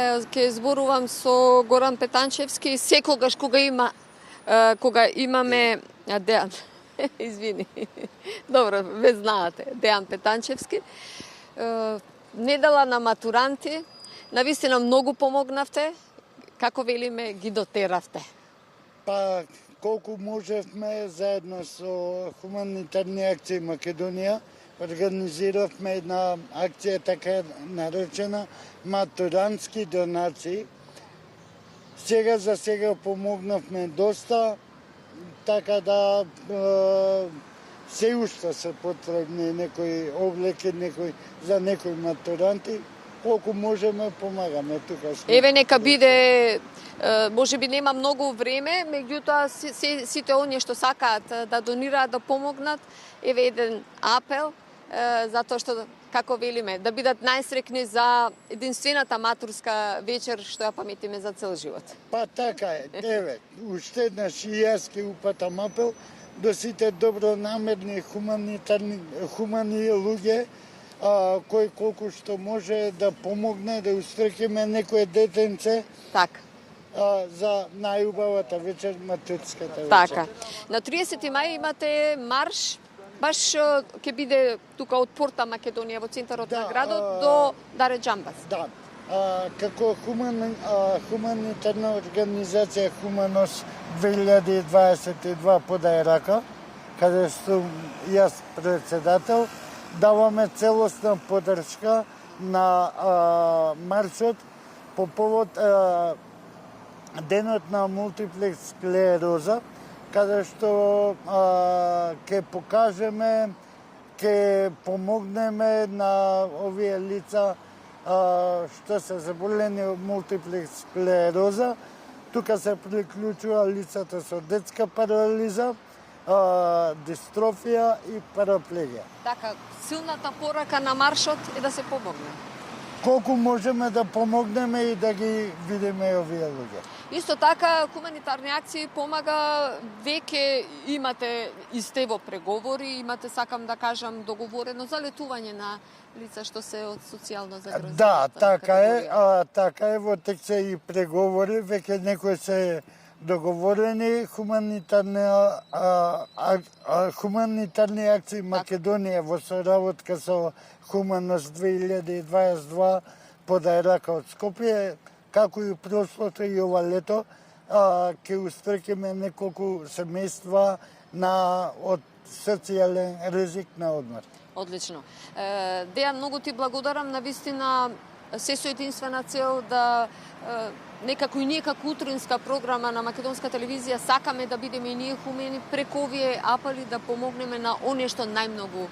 Ќе зборувам со Горан Петанчевски секогаш кога имаме Дејан. Извини. Добро, ве знаете, Дејан Петанчевски. Недела на матуранти, навистина многу помогнавте. Како велиме, ги дотеравте? Па, колку можевме, заедно со Хуманитарни акции Македонија, организиравме една акција така наречена матурантски донации. За сега помогнавме доста, така да се уште се потребни некои облеки, за некои матуранти. Колку можеме, помагаме тука. Еве, нека биде, можеби нема многу време, меѓутоа сите оние што сакаат да донираат, да помогнат, еве еден апел, затоа што, како велиме, да бидат најсрекни за единствената матурска вечер што ја паметиме за цел живот. Па така е, еве, уште еднаш и јас ке упатам апел до сите добронамерни хумани луѓе, кој колку што може да помогне да устрекиме некое детенце. Така. За најубавата вечер, матурската вечер. Така. На 30 мај имате марш, баш ќе биде тука од Порта Македонија во центарот на градот до Даре Џамбас. Да. Како хуманитарна организација Хуманос 2022 подај рака, каде сум јас председател, даваме целосна поддршка на маршот по повод денот на мултиплекс склероза, каде што ќе покажеме, ќе помогнеме на овие лица што се заболени од мултиплекс склероза. Тука се приклучува лицата со детска парализа, дистрофија и параплегија. Така, силната порака на маршот е да се помогне. Колку можеме да помогнеме и да ги видиме овие луѓе. Исто така, Хуманитарни акции помага, веќе имате и сте во преговори, имате, сакам да кажам, договорено за летување на лица што се од социјално загрозената. Да, така е, така е, во тек се и преговори, веќе некои се договорени. Хуманитарни акции Македонија во соработка со Хуманос 2022 подај рака од Скопје, како и прошлото и ова лето, ќе устрекиме неколку семејства од социјален ризик на одмор. Одлично. Дејан, многу ти благодарам, навистина се со единствена цел да некако и ние како утринска програма на Македонска телевизија сакаме да бидеме и ние хумени преку овие апели да помогнеме на оние што најмногу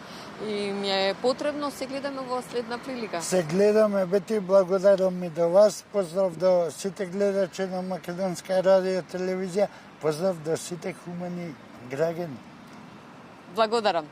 им е потребно. Се гледаме во следна прилика. Се гледаме, бети, благодарам и до вас. Поздрав до сите гледачи на Македонска радио телевизија. Поздрав до сите хумени граѓани. Благодарам.